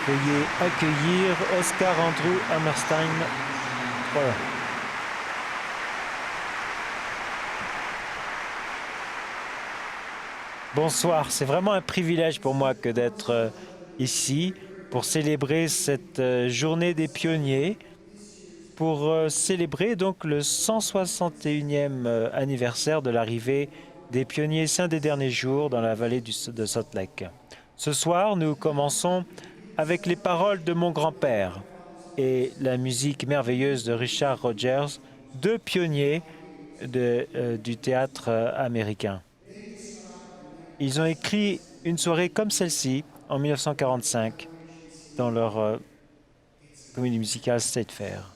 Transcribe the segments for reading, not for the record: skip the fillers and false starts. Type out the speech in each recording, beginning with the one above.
Veuillez accueillir Oscar Andrew Hammerstein. Voilà. Bonsoir, c'est vraiment un privilège pour moi que d'être ici pour célébrer cette journée des pionniers, pour célébrer donc le 161e anniversaire de l'arrivée des pionniers saints des derniers jours dans la vallée de Salt Lake. Ce soir, nous commençons avec les paroles de mon grand-père et la musique merveilleuse de Richard Rodgers, deux pionniers du théâtre américain. Ils ont écrit une soirée comme celle-ci en 1945 dans leur comédie musicale State Fair.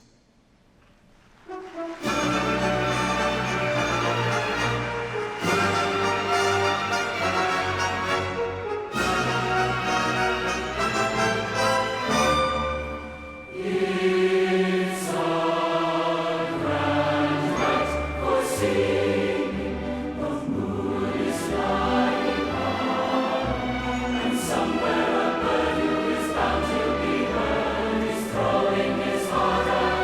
Somewhere a bird who is bound to be heard is throwing his heart out.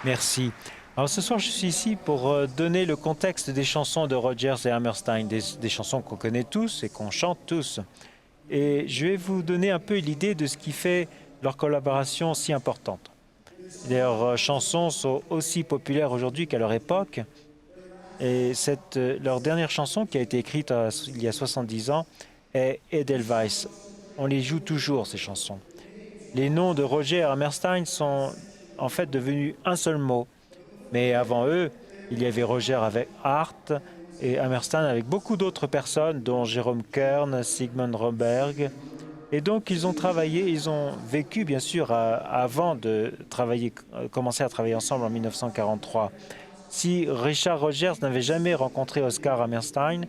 Merci. Alors ce soir, je suis ici pour donner le contexte des chansons de Rogers et Hammerstein, des chansons qu'on connaît tous et qu'on chante tous. Et je vais vous donner un peu l'idée de ce qui fait leur collaboration si importante. Leurs chansons sont aussi populaires aujourd'hui qu'à leur époque. Et leur dernière chanson, qui a été écrite il y a 70 ans, est Edelweiss. On les joue toujours, ces chansons. Les noms de Roger et Hammerstein sont en fait devenus un seul mot. Mais avant eux, il y avait Roger avec Hart et Hammerstein avec beaucoup d'autres personnes, dont Jérôme Kern, Sigmund Romberg. Et donc, ils ont travaillé, ils ont vécu, bien sûr, avant de commencer à travailler ensemble en 1943. Si Richard Rogers n'avait jamais rencontré Oscar Hammerstein,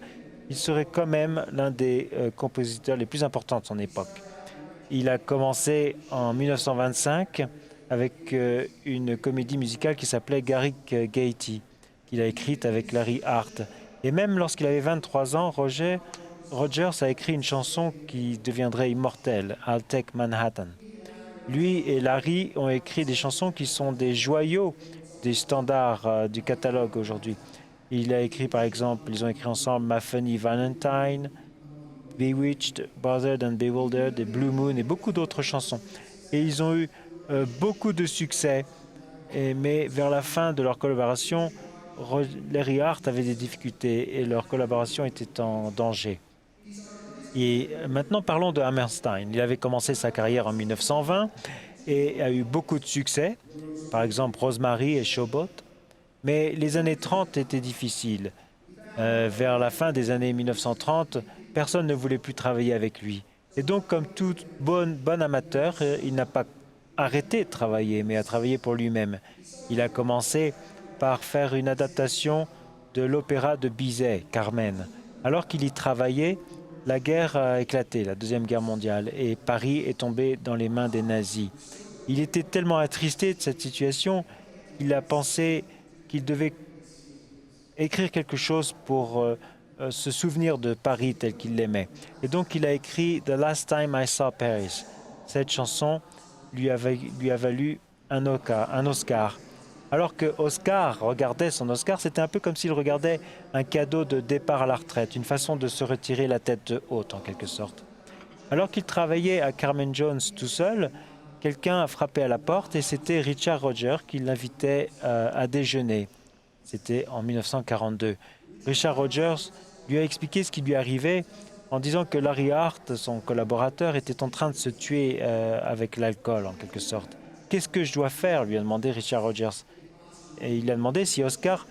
il serait quand même l'un des compositeurs les plus importants de son époque. Il a commencé en 1925 avec une comédie musicale qui s'appelait Garrick Gaiety, qu'il a écrite avec Larry Hart. Et même lorsqu'il avait 23 ans, Rogers a écrit une chanson qui deviendrait immortelle, I'll Take Manhattan. Lui et Larry ont écrit des chansons qui sont des joyaux des standards du catalogue aujourd'hui. Il a écrit, par exemple, ils ont écrit ensemble My Funny Valentine, Bewitched, Bothered and Bewildered, et Blue Moon et beaucoup d'autres chansons. Et ils ont eu beaucoup de succès. Mais vers la fin de leur collaboration, Larry Hart avait des difficultés et leur collaboration était en danger. Et maintenant, parlons de Hammerstein. Il avait commencé sa carrière en 1920 et a eu beaucoup de succès, par exemple Rosemary et Showboat. Mais les années 30 étaient difficiles. Vers la fin des années 1930, personne ne voulait plus travailler avec lui. Et donc, comme tout bon amateur, il n'a pas arrêté de travailler, mais a travaillé pour lui-même. Il a commencé par faire une adaptation de l'opéra de Bizet, Carmen. Alors qu'il y travaillait, la guerre a éclaté, la Deuxième Guerre mondiale, et Paris est tombé dans les mains des nazis. Il était tellement attristé de cette situation qu'il a pensé qu'il devait écrire quelque chose pour se souvenir de Paris tel qu'il l'aimait. Et donc il a écrit The Last Time I Saw Paris. Cette chanson lui a valu un Oscar. Alors que Oscar regardait son Oscar, c'était un peu comme s'il regardait un cadeau de départ à la retraite, une façon de se retirer la tête haute en quelque sorte. Alors qu'il travaillait à Carmen Jones tout seul, quelqu'un a frappé à la porte et c'était Richard Rogers qui l'invitait à déjeuner. C'était en 1942. Richard Rogers lui a expliqué ce qui lui arrivait en disant que Larry Hart, son collaborateur, était en train de se tuer avec l'alcool en quelque sorte. Qu'est-ce que je dois faire lui a demandé Richard Rogers. Et il a demandé si Oscar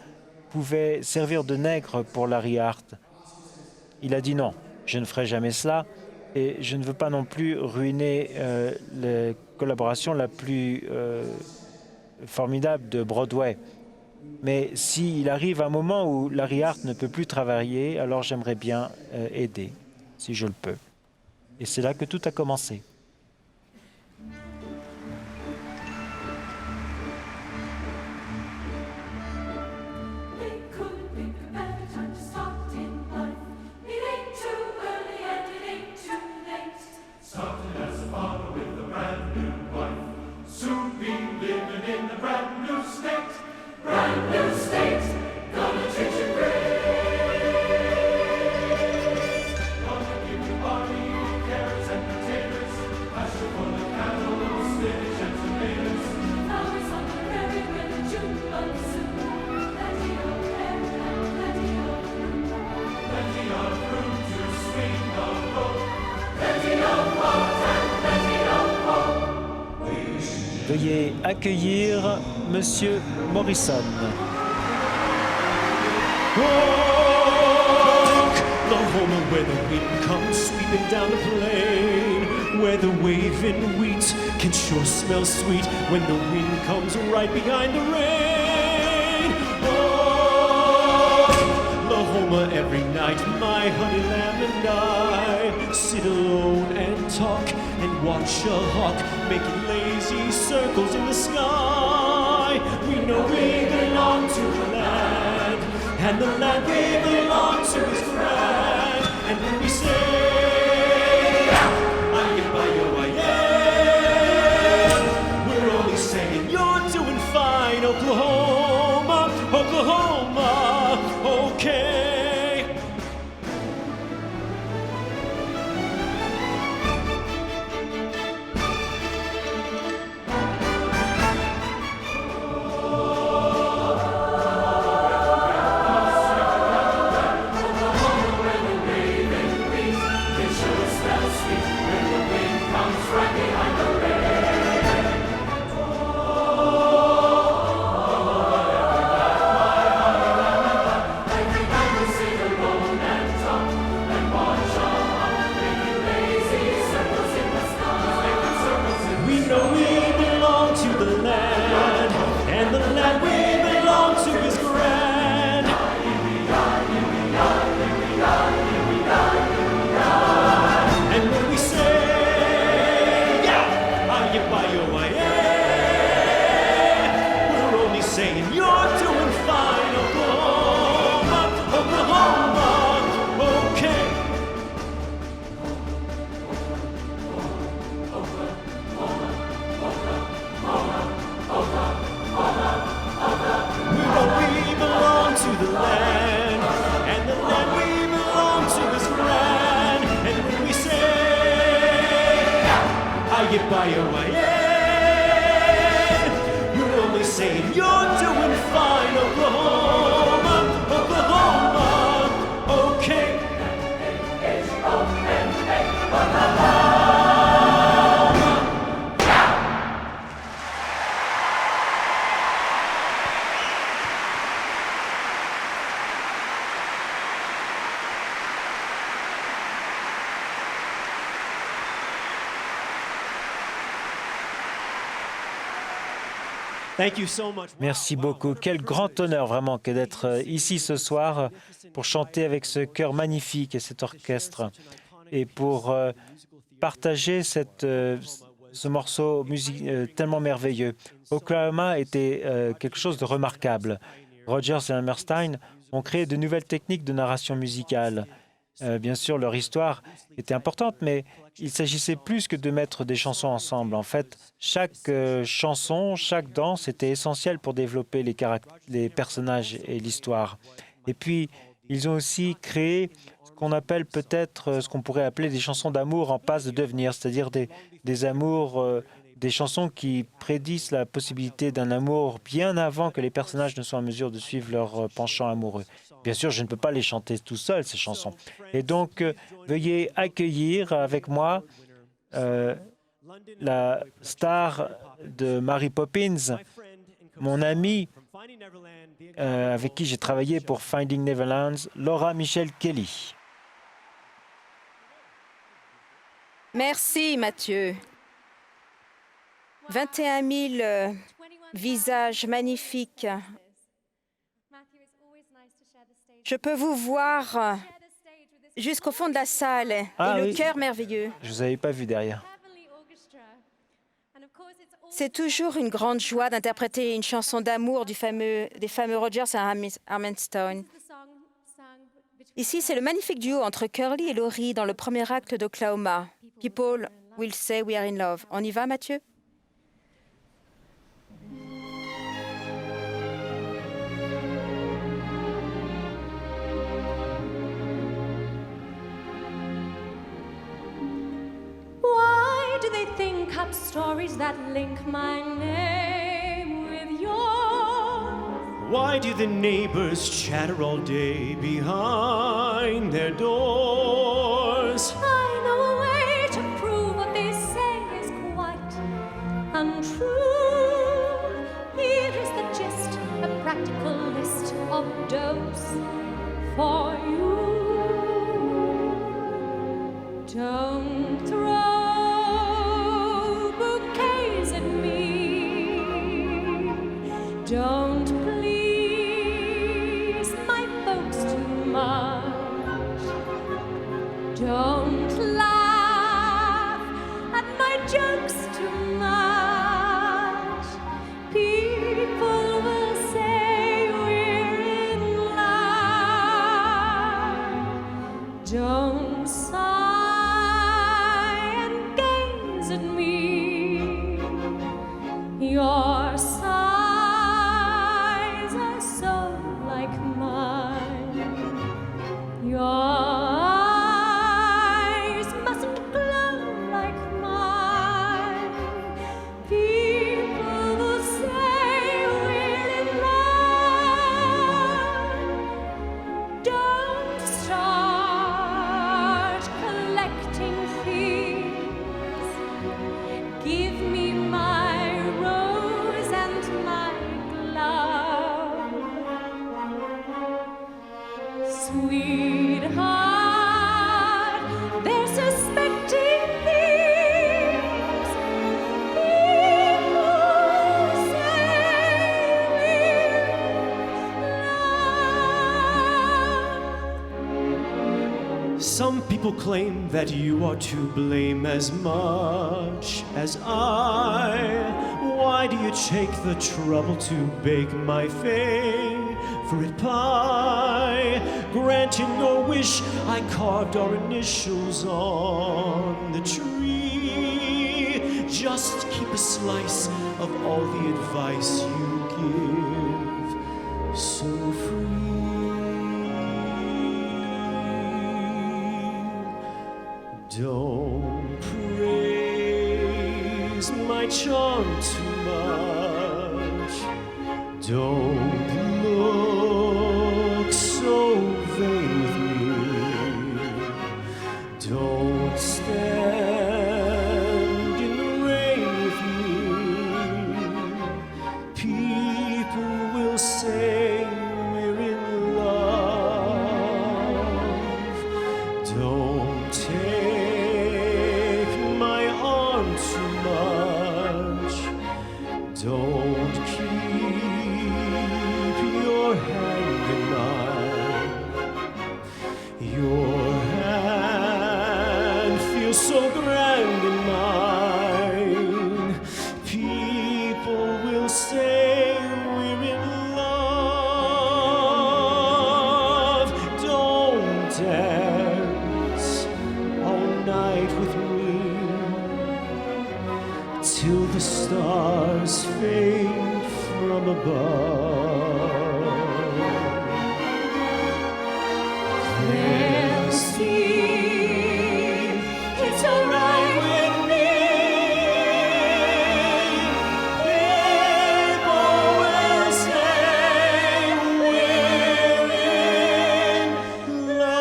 pouvait servir de nègre pour Larry Hart. Il a dit non, je ne ferai jamais cela et je ne veux pas non plus ruiner la collaboration la plus formidable de Broadway. Mais s'il arrive un moment où Larry Hart ne peut plus travailler, alors j'aimerais bien aider, si je le peux. Et c'est là que tout a commencé. Veuillez accueillir Monsieur Morrison. Oklahoma, where the wind comes sweeping down the plain, where the waving wheat can sure smell sweet when the wind comes right behind the rain. Oklahoma, every night my honey lamb and I sit alone and talk and watch a hawk making lazy circles in the sky. We know we belong to the land, and the land we belong to is grand. And when we say, I am, we're only saying you're doing fine, Oklahoma. know we belong to the land, and the land we belong to is grand. And when we say, yeah, we're only saying you're doing fine, Oklahoma, Oklahoma, okay. We know we belong to the land, and the land we belong to is grand. And when we say, we're only saying you're doing fine, Oklahoma, Oklahoma, okay. Thank you so much. Merci beaucoup. Quel grand honneur vraiment que d'être ici ce soir pour chanter avec ce chœur magnifique et cet orchestre et pour partager ce morceau tellement merveilleux. Oklahoma était quelque chose de remarquable. Rodgers et Hammerstein ont créé de nouvelles techniques de narration musicale. Bien sûr, leur histoire était importante, mais il s'agissait plus que de mettre des chansons ensemble. En fait, chaque chanson, chaque danse était essentielle pour développer les personnages et l'histoire. Et puis, ils ont aussi créé ce qu'on appelle peut-être, ce qu'on pourrait appeler des chansons d'amour en passe de devenir, c'est-à-dire des amours, des chansons qui prédisent la possibilité d'un amour bien avant que les personnages ne soient en mesure de suivre leur penchant amoureux. Bien sûr, je ne peux pas les chanter tout seul, ces chansons. Et donc, veuillez accueillir avec moi la star de Mary Poppins, mon amie avec qui j'ai travaillé pour Finding Neverland, Laura Michelle Kelly. Merci, Mathieu. 21 000 visages magnifiques. Je peux vous voir jusqu'au fond de la salle et le cœur merveilleux. Je ne vous avais pas vu derrière. C'est toujours une grande joie d'interpréter une chanson d'amour des fameux Rodgers et Hammerstein. Ici, c'est le magnifique duo entre Curly et Laurie dans le premier acte d'Oklahoma. People will say we are in love. On y va, Mathieu? Do they think up stories that link my name with yours? Why do the neighbors chatter all day behind their doors? I know a way to prove what they say is quite untrue. Here is the gist, a practical list of dopes for you. Don't throw don't please my folks too much. Don't laugh at my jokes too much. People will say we're in love. Don't sigh and gaze at me. Your eyes are so like mine. Your eyes mustn't glow like mine. People will say we're in love. Don't start collecting things. Give me my rose. People claim that you are to blame as much as I. Why do you take the trouble to bake my favorite pie? Granting your wish, I carved our initials on the tree. Just keep a slice of all the advice you give, so free. Don't praise my charm too much. Don't look so vain with me. Don't stand in the rain with me. People will say we're in love. Don't take my arm too much. Don't keep your hand in mine. Your hand feels so grand in mine. People will say we're in love. Don't dance all night with me till the stars fade from above. Then see, it's alright with me. People will say we're in love.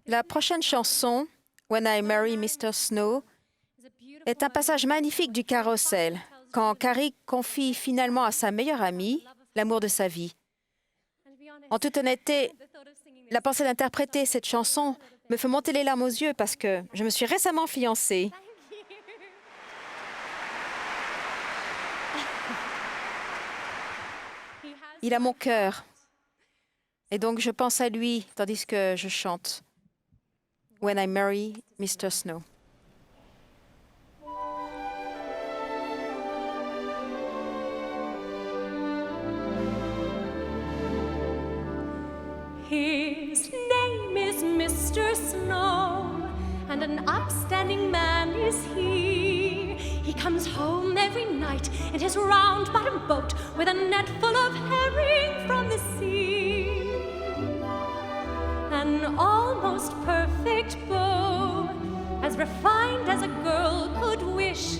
La prochaine chanson, When I Marry Mr. Snow, est un passage magnifique du Carrousel, quand Carrie confie finalement à sa meilleure amie l'amour de sa vie. En toute honnêteté, la pensée d'interpréter cette chanson me fait monter les larmes aux yeux parce que je me suis récemment fiancée. Il a mon cœur. Et donc je pense à lui tandis que je chante When I Marry Mr. Snow. His name is Mr. Snow, and an upstanding man is he. He comes home every night in his round-bottomed boat with a net full of herring from the sea. An almost perfect beau, as refined as a girl could wish.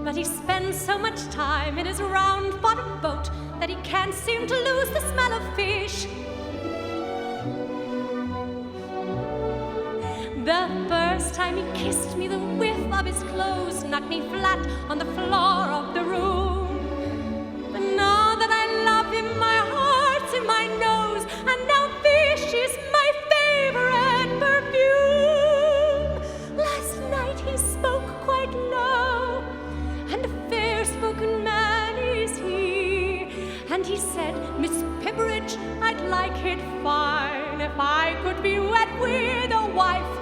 But he spends so much time in his round-bottomed boat that he can't seem to lose the smell of fish. The first time he kissed me, the whiff of his clothes knocked me flat on the floor of the room. But now that I love him, my heart's in my nose, and now fish is my favorite perfume. Last night he spoke quite low, and a fair-spoken man is he. And he said, Miss Pibberidge, I'd like it fine if I could be wed with a wife.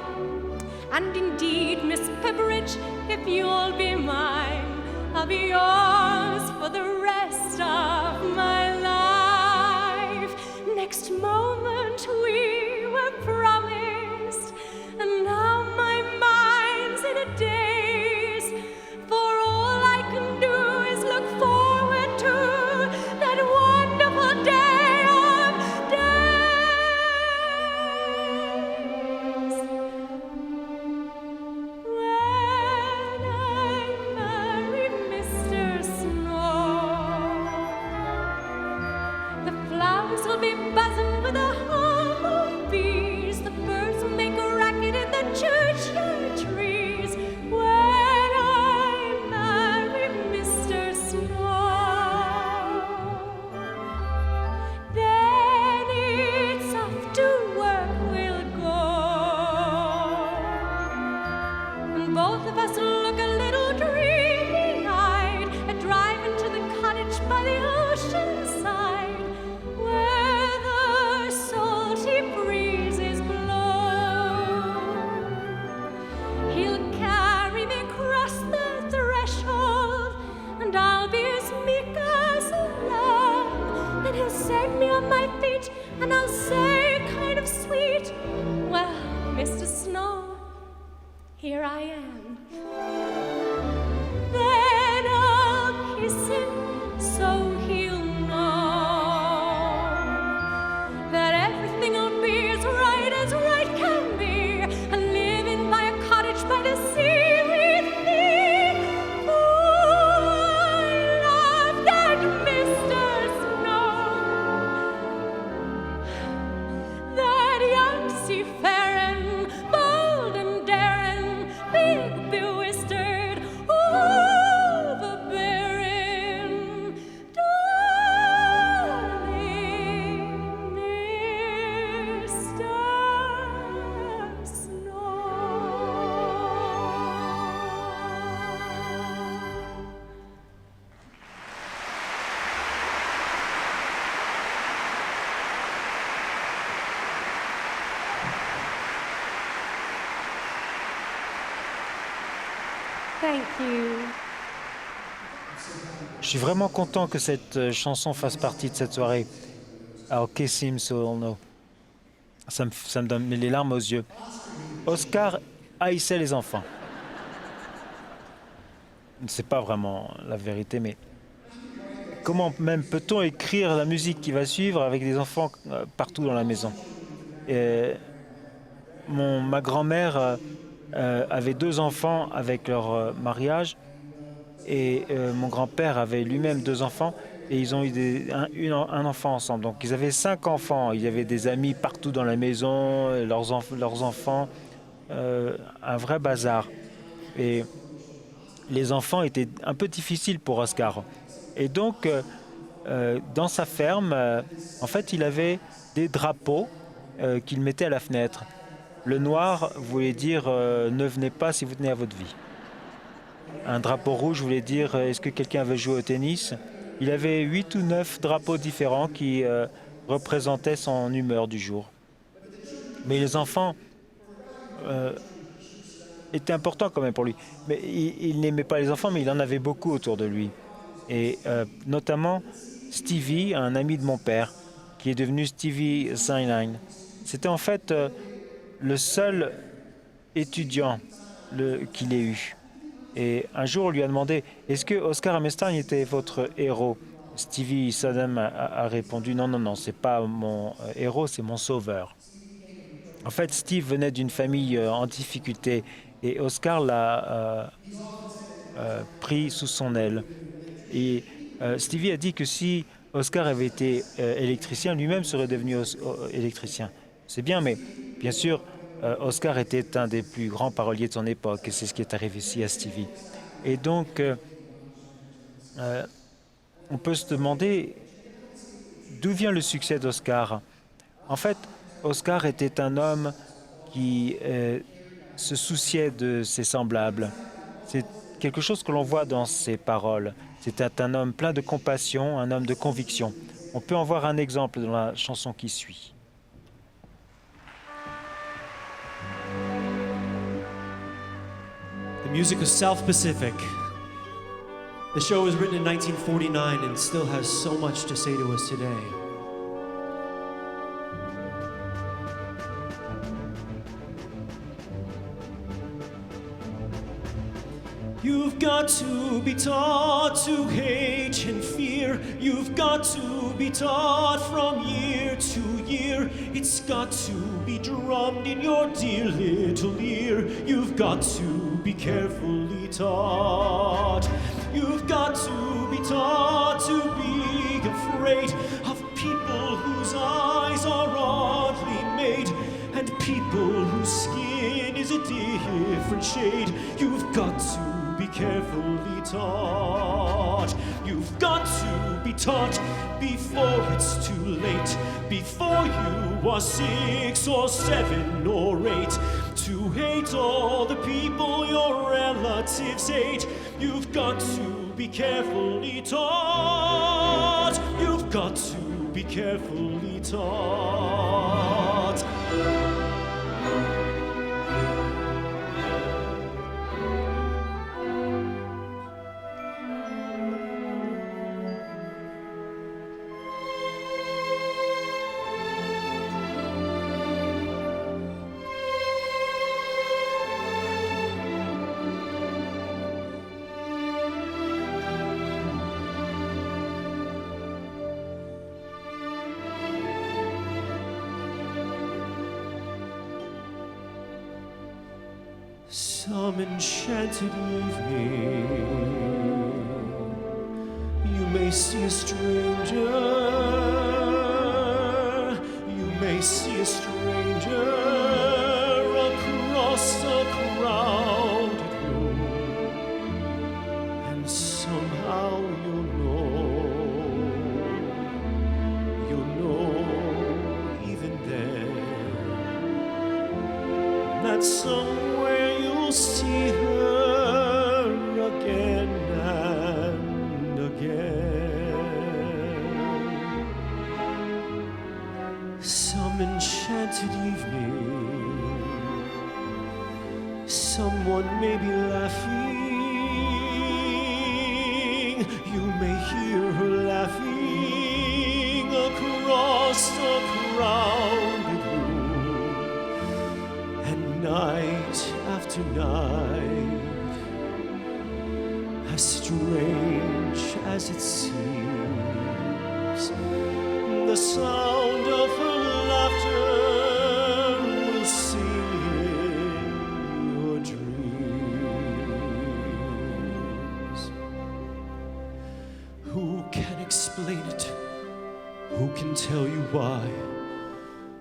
And indeed, Miss Pibberidge, if you'll be mine, I'll be yours for the rest of my life. Next moment we were promised, and now my mind's in a daze. For all I can do is look forward to that wonderful day of days. When I marry Mr. Snow, the flowers will be buzzing with and I'll say kind of sweet, well, Mr. Snow, here I am. Then I'll kiss him so he'll know that everything'll be as right can be, and living by a cottage by the sea with me. Oh, I love that Mr. Snow, that young seafaring, bold and daring, big bewhiskered, overbearing, darling Mr. Snow. Thank you. Je suis vraiment content que cette chanson fasse partie de cette soirée. I'll kiss him so he'll know. Ça me donne les larmes aux yeux. Oscar haïssait les enfants. C'est pas vraiment la vérité, mais comment même peut-on écrire la musique qui va suivre avec des enfants partout dans la maison? Et ma grand-mère avait 2 enfants avec leur mariage, et mon grand-père avait lui-même 2 enfants, et ils ont eu un enfant ensemble. Donc ils avaient 5 enfants, il y avait des amis partout dans la maison, leurs enfants, un vrai bazar. Et les enfants étaient un peu difficiles pour Oscar. Et donc, dans sa ferme, en fait, il avait des drapeaux qu'il mettait à la fenêtre. Le noir voulait dire ne venez pas si vous tenez à votre vie. Un drapeau rouge voulait dire est-ce que quelqu'un veut jouer au tennis? Il avait 8 ou 9 drapeaux différents qui représentaient son humeur du jour. Mais les enfants étaient importants quand même pour lui. Mais il n'aimait pas les enfants, mais il en avait beaucoup autour de lui. Et notamment Stevie, un ami de mon père, qui est devenu Stevie Steinlein. C'était en fait le seul étudiant qu'il ait eu. Et un jour, on lui a demandé « Est-ce que Oscar Hammerstein était votre héros ?» Stevie Steinlein a répondu « Non, c'est pas mon héros, c'est mon sauveur. » En fait, Steve venait d'une famille en difficulté, et Oscar l'a pris sous son aile. Et Stevie a dit que si Oscar avait été électricien, lui-même serait devenu électricien. C'est bien, mais bien sûr, Oscar était un des plus grands paroliers de son époque, et c'est ce qui est arrivé ici à Stevie. Et donc, on peut se demander d'où vient le succès d'Oscar. En fait, Oscar était un homme qui se souciait de ses semblables. C'est quelque chose que l'on voit dans ses paroles. C'était un homme plein de compassion, un homme de conviction. On peut en voir un exemple dans la chanson qui suit. The music of South Pacific. The show was written in 1949 and still has so much to say to us today. You've got to be taught to hate and fear. You've got to be taught from year to year. It's got to be drummed in your dear little ear. You've got to be carefully taught. You've got to be taught to be afraid of people whose eyes are oddly made, and people whose skin is a different shade. You've got to be carefully taught. You've got to be taught before it's too late, before you are 6 or 7 or 8, to hate all the people your relatives hate. You've got to be carefully taught. You've got to be carefully taught. Some enchanted evening, you may see a stranger, you may see a stranger across a crowded room, and somehow you'll know even then, that somewhere you'll see her again and again. Some enchanted evening, someone may be laughing, you may hear her laughing across a crowded room, and night after night, as strange as it seems, the sound of her laughter will sing in your dreams. Who can explain it? Who can tell you why?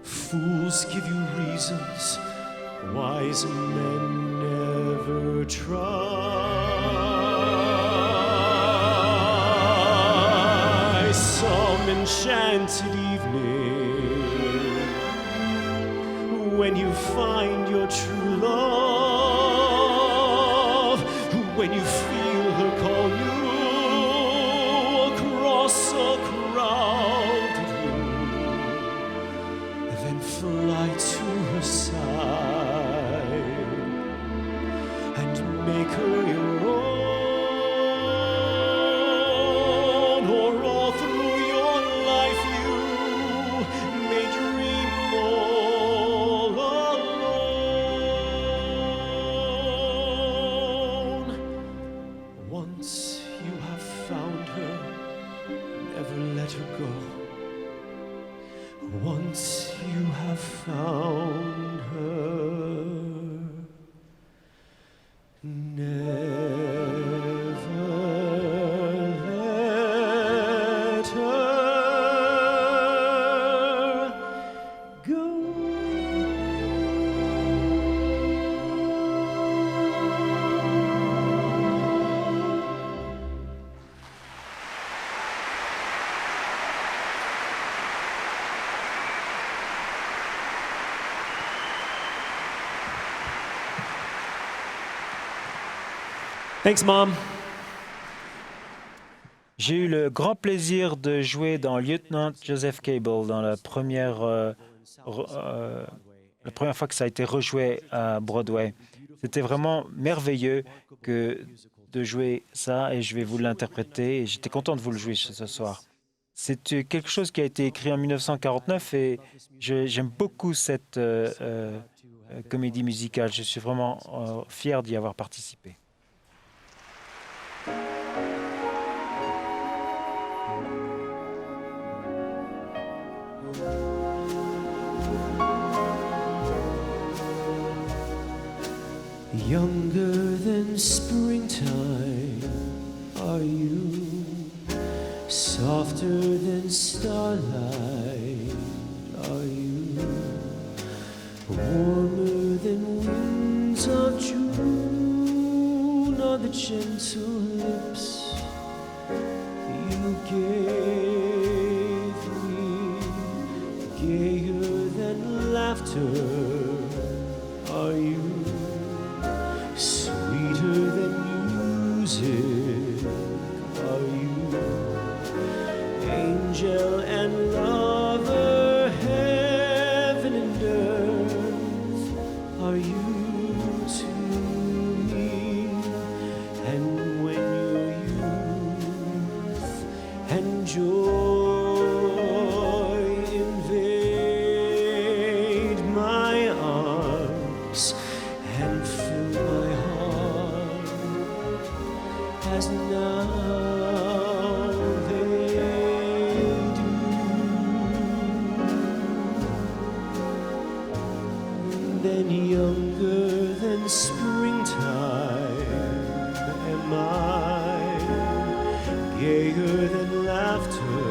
Fools give you reasons, wise men never try. Some enchanted evening, when you find your true love, when you feel her call you across a crowded room, then fly to her side and make her your own, or all through your life you may dream all alone. Once you have found her, never let her go. Once you have found her, never let her go. Thanks, Mom. J'ai eu le grand plaisir de jouer dans Lieutenant Joseph Cable dans la première fois que ça a été rejoué à Broadway. C'était vraiment merveilleux de jouer ça et je vais vous l'interpréter et j'étais content de vous le jouer ce soir. C'est quelque chose qui a été écrit en 1949 et j'aime beaucoup cette comédie musicale. Je suis vraiment fier d'y avoir participé. Younger than springtime are you, softer than starlight are you, warmer than winds of June are the gentle lips you gave me, gayer than laughter are you, sweeter than music are you, angel and lover, heaven and earth are you to me. And when your youth and joy invade my arms and fill my heart as now than younger than springtime am I, gayer than laughter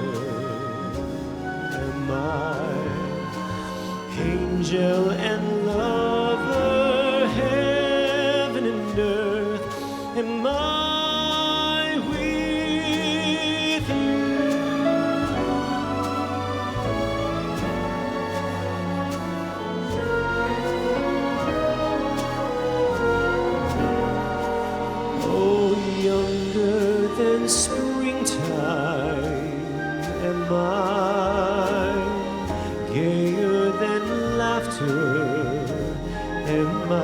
am I, angel and lover, heaven and earth am I with you. Oh, younger than springtime am I, gayer than laughter am I,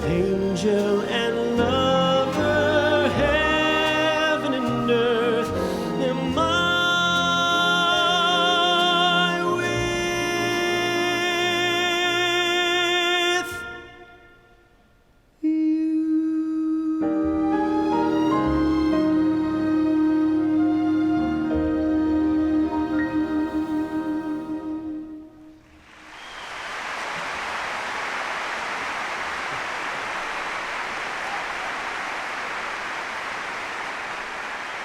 angel and lover, heaven and earth am I with you.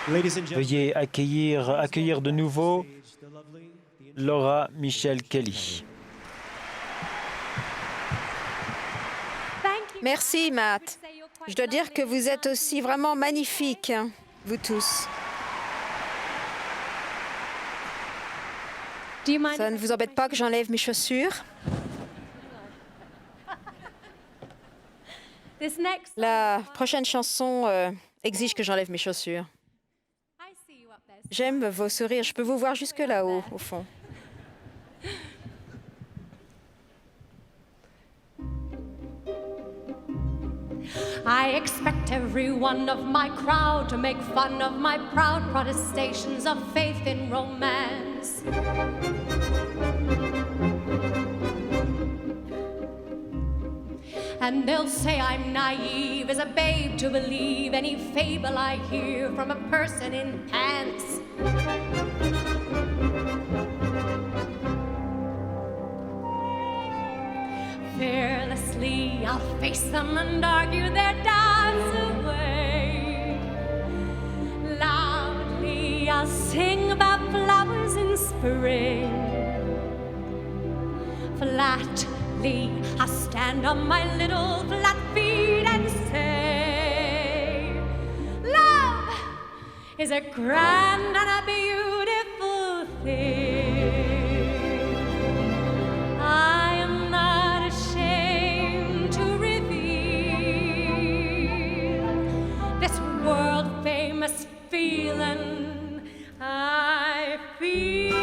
Ladies and gentlemen, Veuillez accueillir de nouveau the lovely, the Laura Michelle Kelly. Merci, Matt. Je dois dire que vous êtes aussi vraiment magnifiques, hein, vous tous. Ça ne vous embête pas que j'enlève mes chaussures? La prochaine chanson exige que j'enlève mes chaussures. J'aime vos sourires. Je peux vous voir jusque là-haut, au fond. I expect every one of my crowd to make fun of my proud protestations of faith in romance. And they'll say I'm naive as a babe to believe any fable I hear from a person in pants. Fearlessly, I'll face them and argue their doubts away. Loudly, I'll sing about flowers in spring. Flatly, I'll stand on my little flat feet and say, love is a grand and a beautiful thing. I am not ashamed to reveal this world-famous feeling I feel.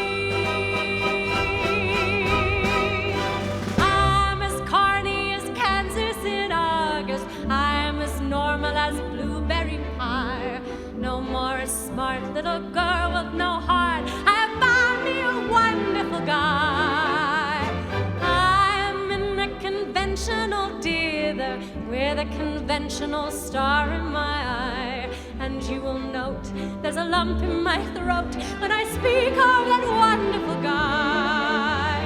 I'm as corny as Kansas in August. I'm as normal as blueberry pie. No more a smart little girl with no heart. I have found me a wonderful guy. I'm in a conventional dither with a conventional star in my eye. And you will note there's a lump in my throat when I speak of that wonderful guy.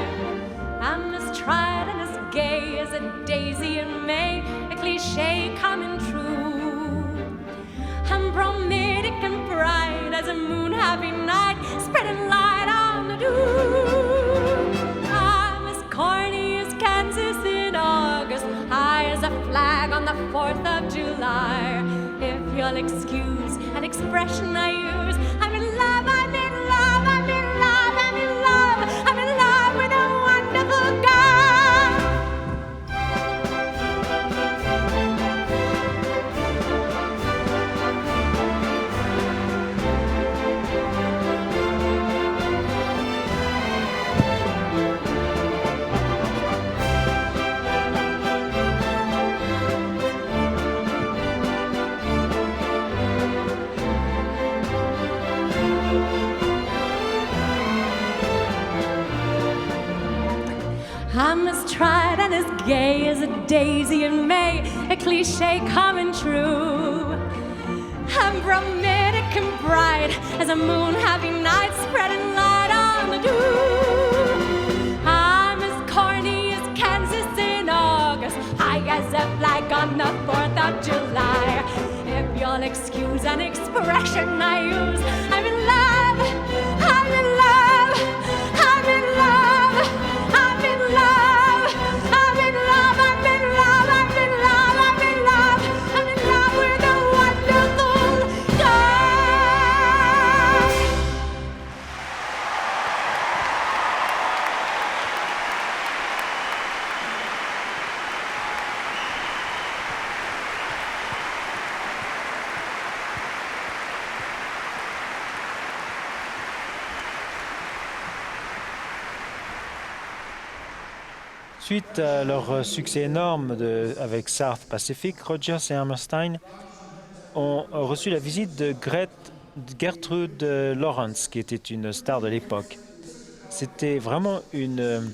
I'm as tried and as gay as a daisy in May, a cliche coming true. I'm bromidic and bright as a moon-happy night, spreading light on the dew. I'm as corny as Kansas in August, high as a flag on the 4th of July. If you'll excuse an expression I use, I'm in love, I'm in love, I'm in love, I'm in love, I'm in love with a wonderful guy. I'm as tried and as gay as a daisy in May, a cliche coming true. I'm bromidic and bright as a moon-happy night, spreading light on the dew. I'm as corny as Kansas lose an expression I use. I'm in love, I'm in love, I'm in love, I'm in love, I'm in love, I'm in love, I'm in love, I'm in love, I'm in love with a wonderful girl. Suite à leur succès énorme avec South Pacific, Rodgers et Hammerstein ont reçu la visite de Gertrude Lawrence, qui était une star de l'époque. C'était vraiment une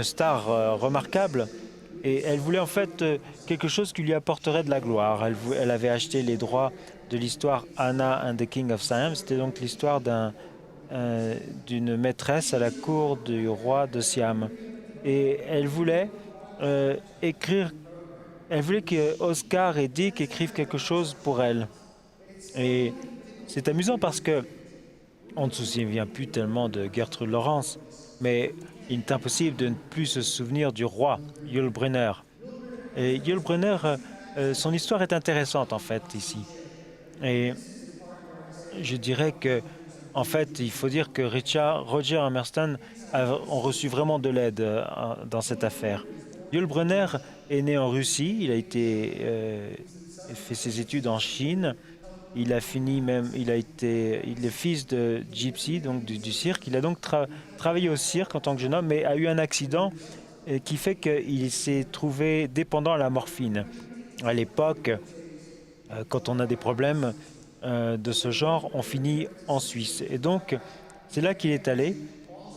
star remarquable et elle voulait en fait quelque chose qui lui apporterait de la gloire. Elle avait acheté les droits de l'histoire Anna and the King of Siam. C'était donc l'histoire d'une maîtresse à la cour du roi de Siam. Et elle voulait elle voulait que Oscar et Dick écrivent quelque chose pour elle. Et c'est amusant parce que on ne se souvient plus tellement de Gertrude Lawrence, mais il est impossible de ne plus se souvenir du roi, Yul Brynner. Et Yul Brynner, son histoire est intéressante en fait ici. Et je dirais que en fait, il faut dire que Roger Hammerstein ont reçu vraiment de l'aide dans cette affaire. Yul Brynner est né en Russie, il a fait ses études en Chine, il est le fils de Gypsy, donc du cirque. Il a donc travaillé au cirque en tant que jeune homme, mais a eu un accident qui fait qu'il s'est trouvé dépendant à la morphine. À l'époque, quand on a des problèmes de ce genre, on finit en Suisse. Et donc, c'est là qu'il est allé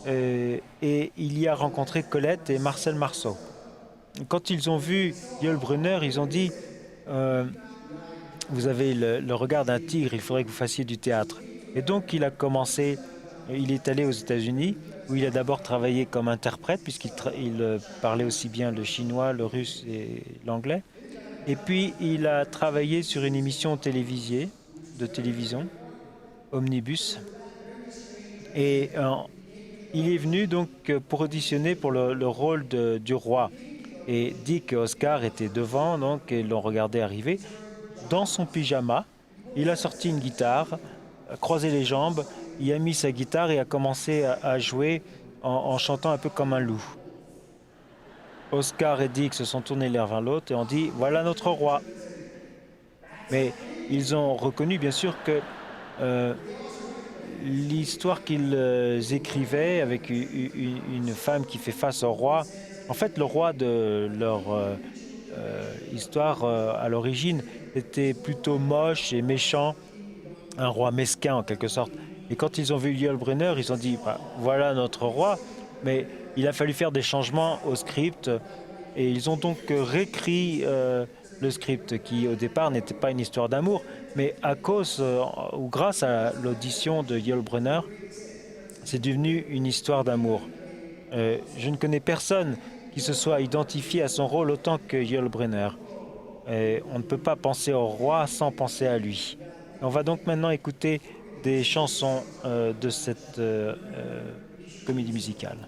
et il y a rencontré Colette et Marcel Marceau. Quand ils ont vu Yul Brynner, ils ont dit vous avez le regard d'un tigre, il faudrait que vous fassiez du théâtre. Et donc, il est allé aux États-Unis, où il a d'abord travaillé comme interprète, puisqu'il parlait aussi bien le chinois, le russe et l'anglais. Et puis, il a travaillé sur une émission de télévision, Omnibus. Et il est venu donc pour auditionner pour le rôle du roi. Et Dick et Oscar étaient devant, donc, et l'ont regardé arriver. Dans son pyjama, il a sorti une guitare, a croisé les jambes, il a mis sa guitare et a commencé à jouer en chantant un peu comme un loup. Oscar et Dick se sont tournés l'un vers l'autre et ont dit « Voilà notre roi ». Mais ils ont reconnu bien sûr que l'histoire qu'ils écrivaient avec une femme qui fait face au roi, en fait le roi de leur histoire à l'origine était plutôt moche et méchant, un roi mesquin en quelque sorte. Et quand ils ont vu Yul Brynner, ils ont dit voilà notre roi, mais il a fallu faire des changements au script et ils ont donc réécrit le script qui au départ n'était pas une histoire d'amour, mais à cause ou grâce à l'audition de Yul Brynner, c'est devenu une histoire d'amour. Je ne connais personne qui se soit identifié à son rôle autant que Yul Brynner. On ne peut pas penser au roi sans penser à lui. On va donc maintenant écouter des chansons de cette comédie musicale.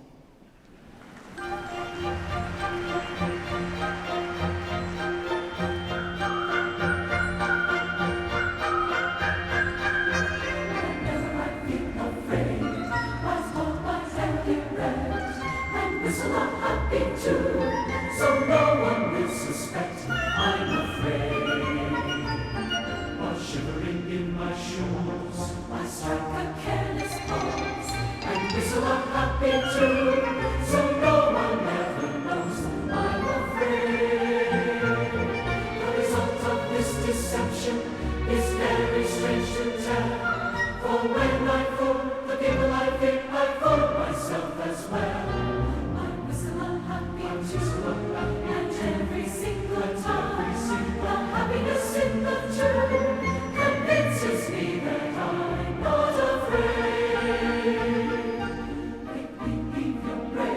Break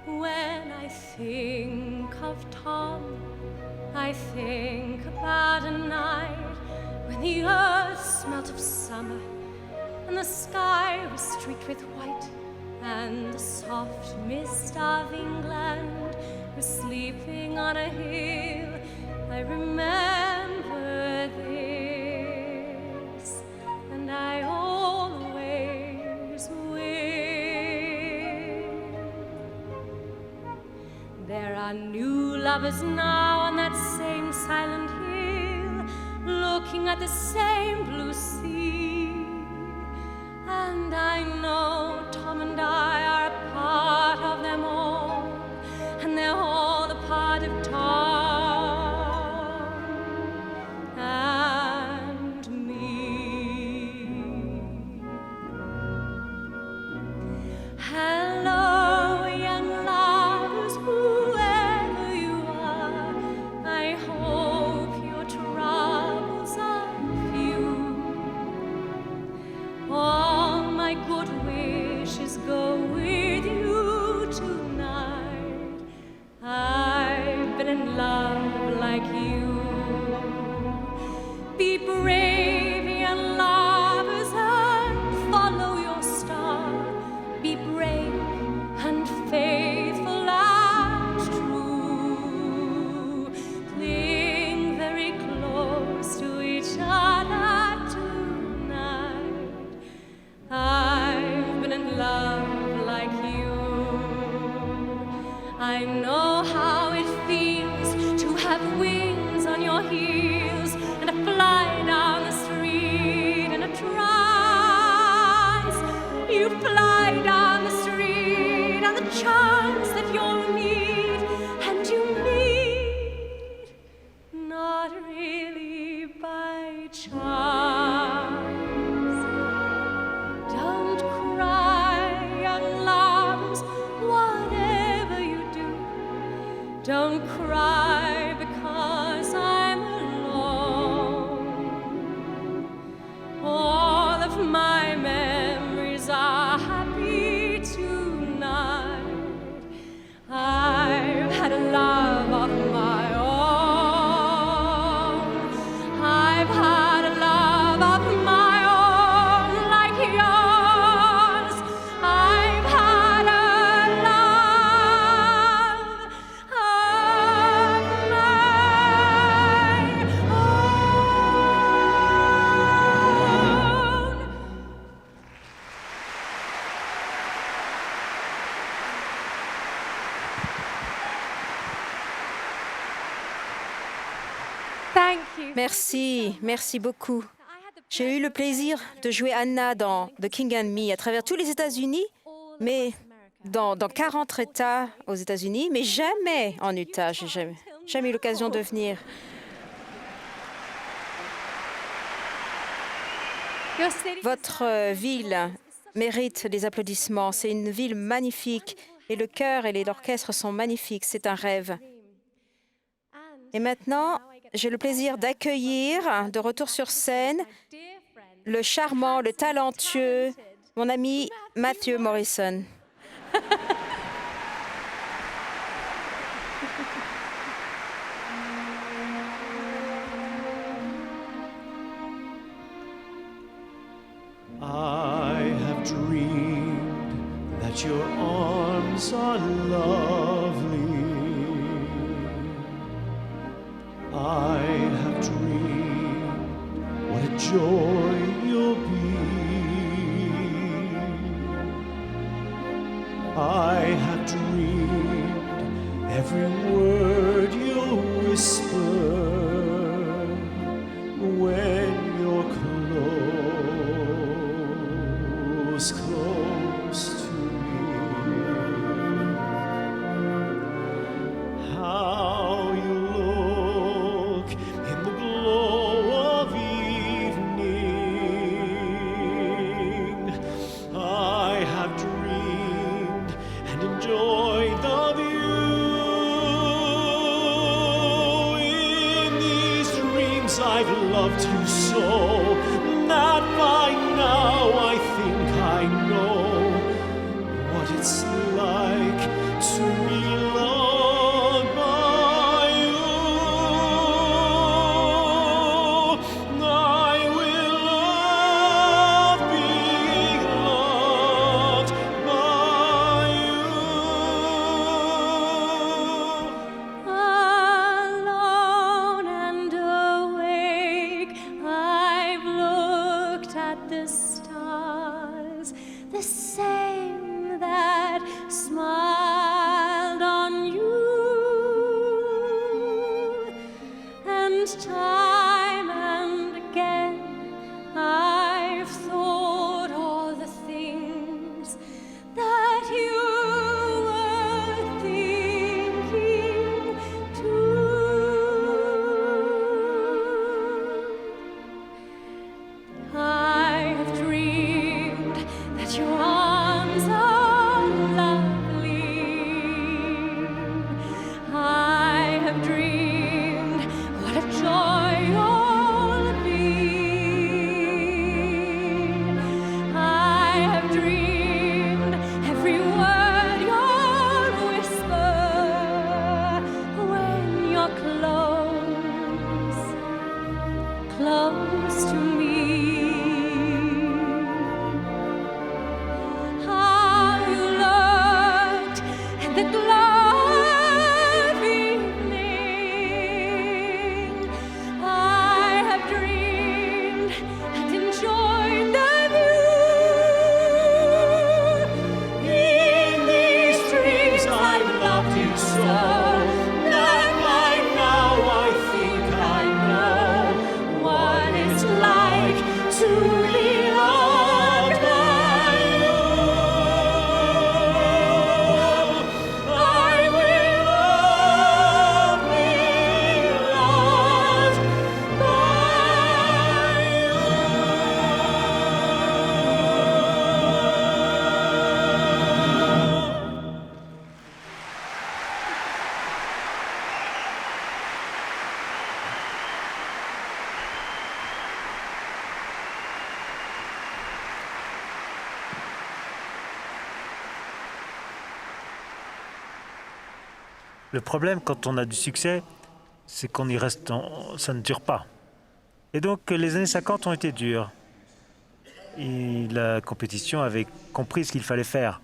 When I think of Tom, I think about a night when the earth smelt of summer and the sky was streaked with white, and the soft mist of England was sleeping on a hill. I remember this, and I always will. There are new lovers now on that same silent hill, looking at the same blue sea. And I know Tom and I are a part of them all, and they're all a part of Tom and me. Hello, young lovers, whoever you are, I hope your troubles are few. All my good wishes go with you tonight. I've been in love like you. Be brave, young lovers, and follow your star. Be brave and faithful and true. Cling very close to each other tonight. I've been in love like you. I know how it feels to have wings on your heels and to fly down the street in a trance. You fly down the street on the chance that you'll meet, and you meet not really by chance. Don't cry, young lovers, whatever you do. Don't cry because I'm alone. All of my memories are happy tonight. I've had a love of my own. I've had a love of my own like yours. I've had a love of my own. Thank you. Merci, merci beaucoup. J'ai eu le plaisir de jouer Anna dans The King and Me à travers tous les États-Unis, mais dans 40 États aux États-Unis, mais jamais en Utah. J'ai jamais eu l'occasion de venir. Votre ville mérite les applaudissements. C'est une ville magnifique et le chœur et l'orchestre sont magnifiques. C'est un rêve. Et maintenant, j'ai le plaisir d'accueillir de retour sur scène le charmant, le talentueux, mon ami Matthew Morrison. I have dreamed what a joy you'll be. I have dreamed every word you'll whisper when you're close to me. How you look in the glow of evening. I have dreamed and enjoyed the view. In these dreams I've loved you so that by now I think I know what it's like to be loved by you. I will love being loved by you. Alone and awake, I've looked at the stars, the same that smiled on you. And time and again, I've thought all the things that you were thinking too. I have dreamed that your arms are lovely. I have dreamed what a joy you'll be. I have dreamed every word you'll whisper when you're close to me. How you looked at the glow of evening. I have dreamed and enjoyed the view. In these dreams I've loved you so that by now I think I know what it's like to be loved by you. I will love being loved by you. Le problème quand on a du succès, c'est qu'on y reste, ça ne dure pas. Et donc les années 50 ont été dures. Et la compétition avait compris ce qu'il fallait faire.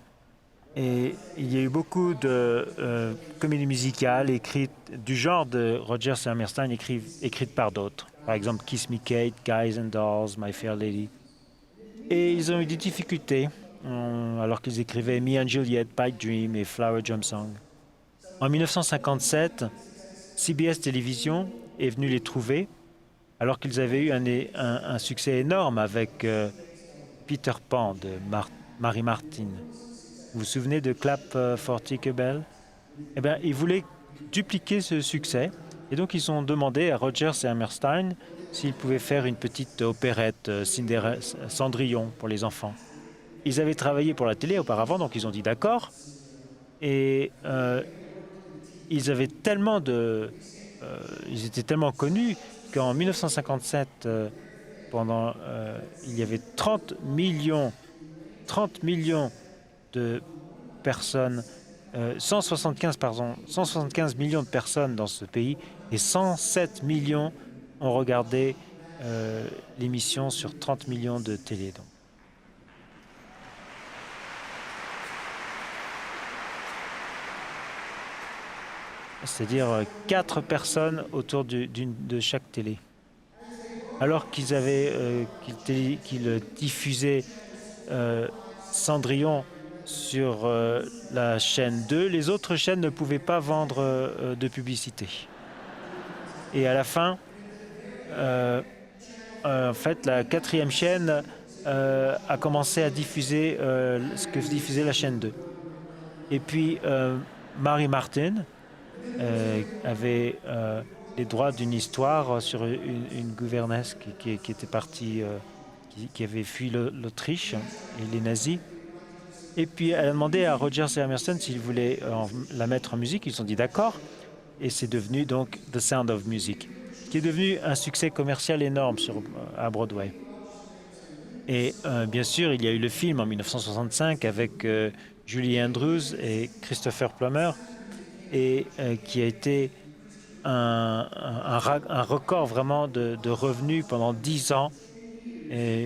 Et il y a eu beaucoup de comédies musicales écrites du genre de Rodgers et Hammerstein écrites par d'autres. Par exemple Kiss Me Kate, Guys and Dolls, My Fair Lady. Et ils ont eu des difficultés alors qu'ils écrivaient Me and Juliet, Pipe Dream et Flower Drum Song. En 1957, CBS Télévision est venu les trouver alors qu'ils avaient eu un succès énorme avec Peter Pan de Mary Martin. Vous vous souvenez de Clap for Tinkerbell? Eh bien, ils voulaient dupliquer ce succès et donc ils ont demandé à Rodgers et Hammerstein s'ils pouvaient faire une petite opérette Cendrillon pour les enfants. Ils avaient travaillé pour la télé auparavant, donc ils ont dit d'accord. Et ils avaient tellement ils étaient tellement connus qu'en 1957, il y avait 30 millions de personnes, 175 millions de personnes dans ce pays et 107 millions ont regardé l'émission sur 30 millions de télé. Donc. c'est-à-dire 4 personnes autour de chaque télé. Alors qu'ils diffusaient Cendrillon sur la chaîne 2, les autres chaînes ne pouvaient pas vendre de publicité. Et à la fin, en fait, la 4e chaîne a commencé à diffuser ce que diffusait la chaîne 2. Et puis, Mary Martin avait les droits d'une histoire sur une gouvernesse qui était partie, qui avait fui l'Autriche et les nazis. Et puis, elle a demandé à Rodgers et Hammerstein s'ils voulaient la mettre en musique. Ils ont dit d'accord. Et c'est devenu donc The Sound of Music, qui est devenu un succès commercial énorme à Broadway. Et bien sûr, il y a eu le film en 1965 avec Julie Andrews et Christopher Plummer, et qui a été un record vraiment de revenus pendant 10 ans,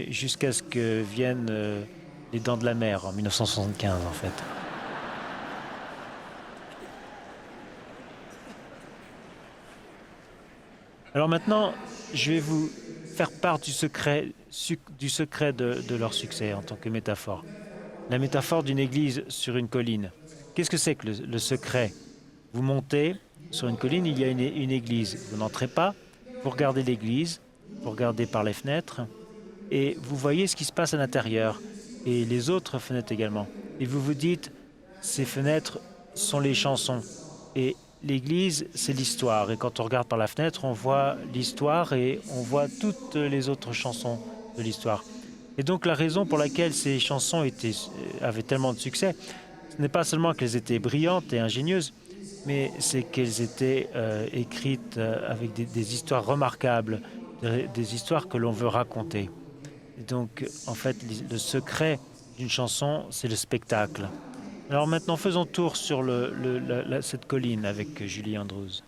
jusqu'à ce que viennent Les Dents de la Mer en 1975 en fait. Alors maintenant, je vais vous faire part du secret de leur succès en tant que métaphore. La métaphore d'une église sur une colline. Qu'est-ce que c'est que le secret? Vous montez sur une colline, il y a une église. Vous n'entrez pas, vous regardez l'église, vous regardez par les fenêtres et vous voyez ce qui se passe à l'intérieur et les autres fenêtres également. Et vous vous dites, ces fenêtres sont les chansons et l'église, c'est l'histoire. Et quand on regarde par la fenêtre, on voit l'histoire et on voit toutes les autres chansons de l'histoire. Et donc la raison pour laquelle ces chansons avaient tellement de succès, ce n'est pas seulement qu'elles étaient brillantes et ingénieuses, mais c'est qu'elles étaient écrites avec des histoires remarquables, des histoires que l'on veut raconter. Et donc, en fait, le secret d'une chanson, c'est le spectacle. Alors maintenant, faisons tour sur cette colline avec Julie Andrews.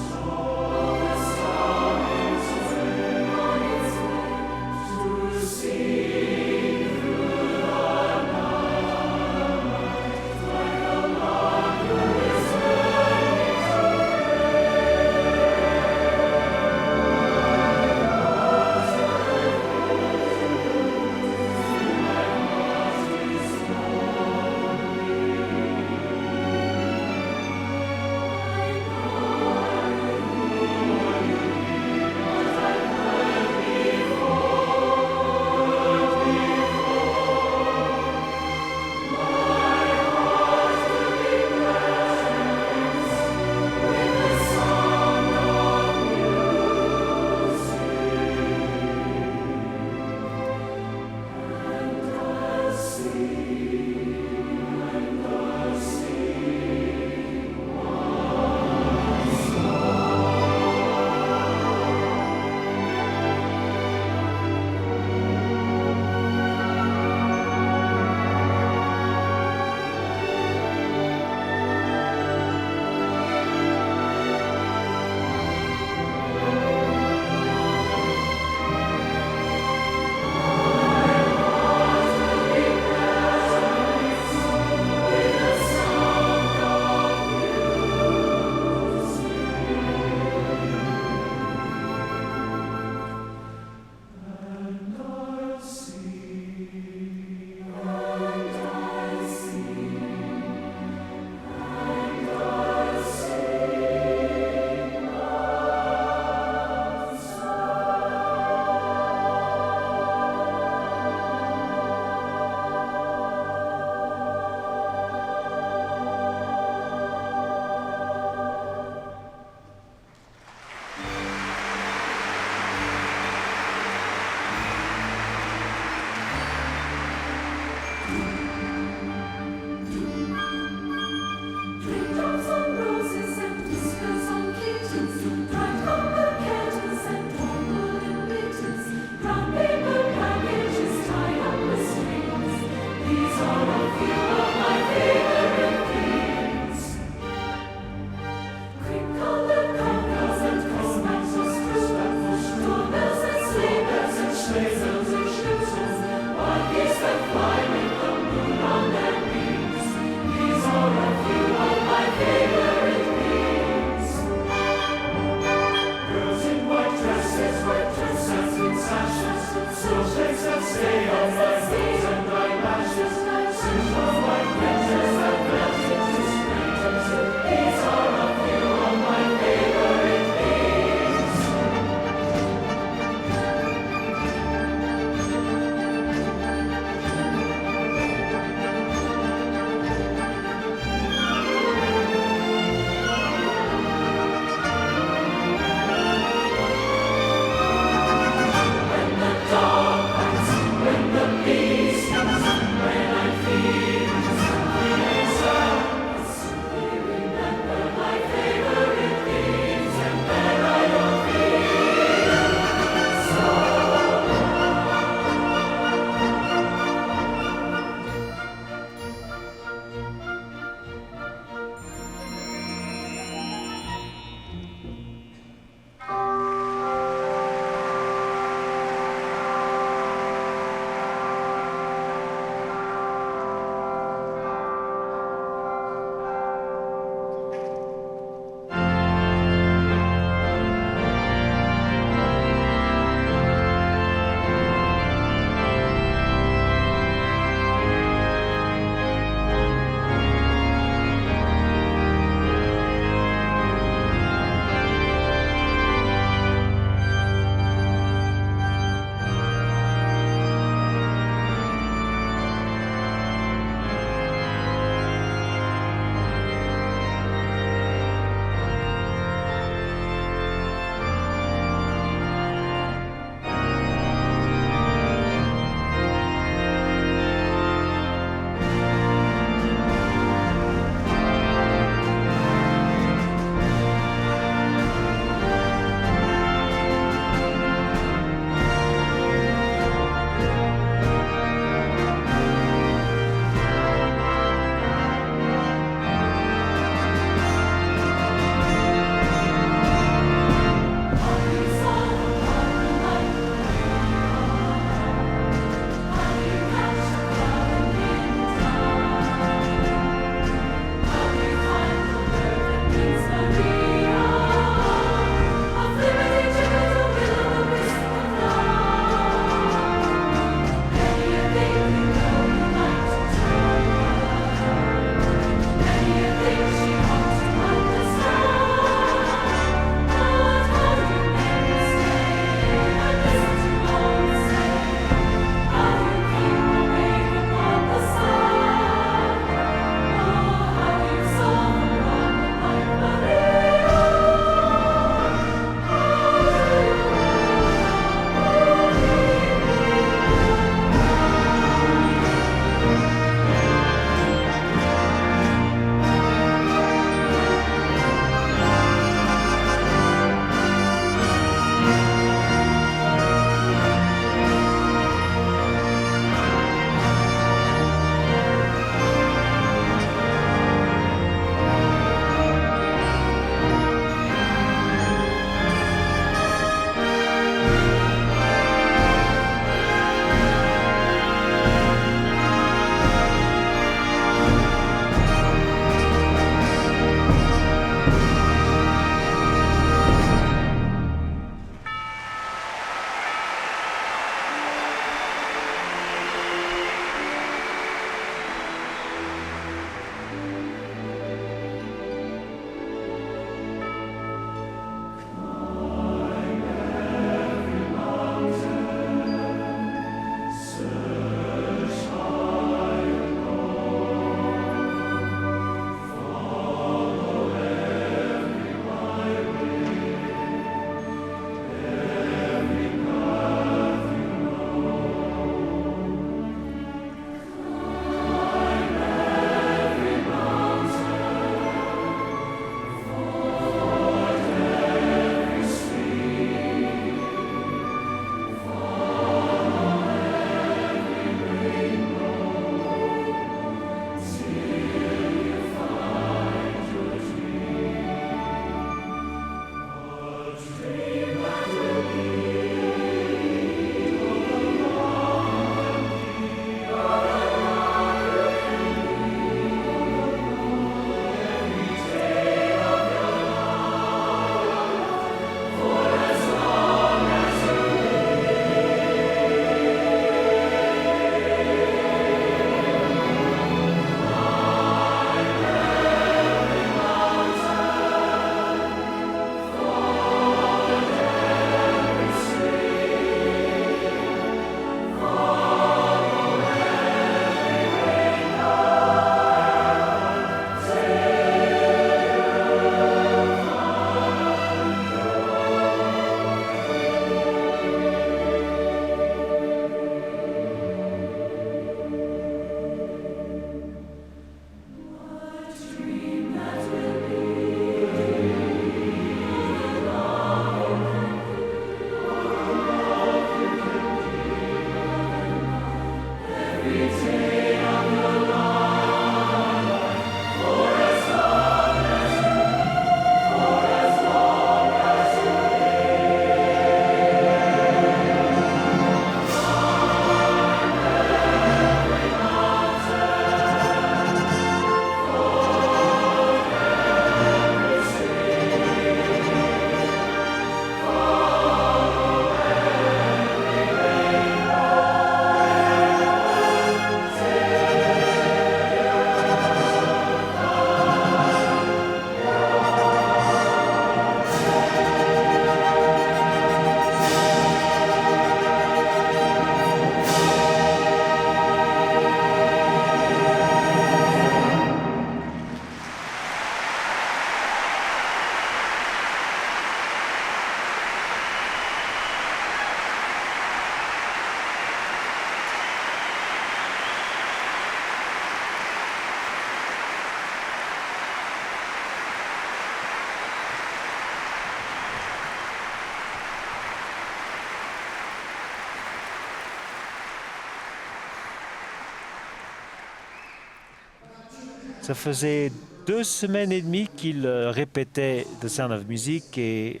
Ça faisait 2 semaines et demie qu'il répétait The Sound of Music et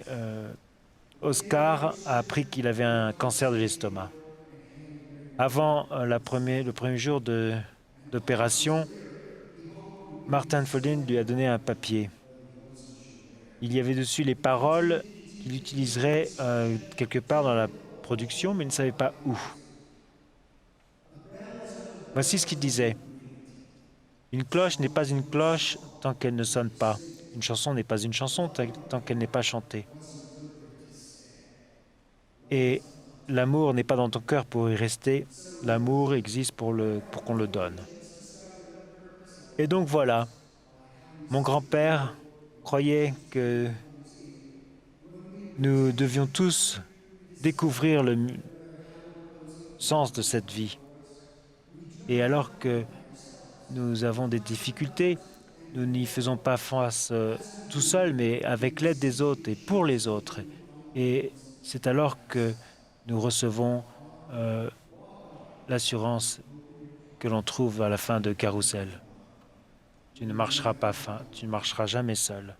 Oscar a appris qu'il avait un cancer de l'estomac. Avant le premier jour d'opération, Martin Foldin lui a donné un papier. Il y avait dessus les paroles qu'il utiliserait quelque part dans la production, mais il ne savait pas où. Voici ce qu'il disait. Une cloche n'est pas une cloche tant qu'elle ne sonne pas. Une chanson n'est pas une chanson tant qu'elle n'est pas chantée. Et l'amour n'est pas dans ton cœur pour y rester. L'amour existe pour qu'on le donne. Et donc voilà, mon grand-père croyait que nous devions tous découvrir le sens de cette vie. Et alors que nous avons des difficultés, nous n'y faisons pas face tout seuls, mais avec l'aide des autres et pour les autres. Et c'est alors que nous recevons l'assurance que l'on trouve à la fin de Carrousel. Tu ne marcheras pas tu ne marcheras jamais seul.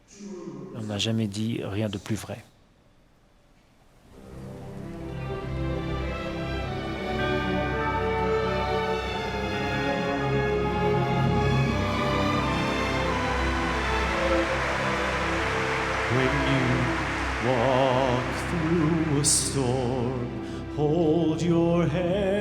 On n'a jamais dit rien de plus vrai. When you walk through a storm, hold your head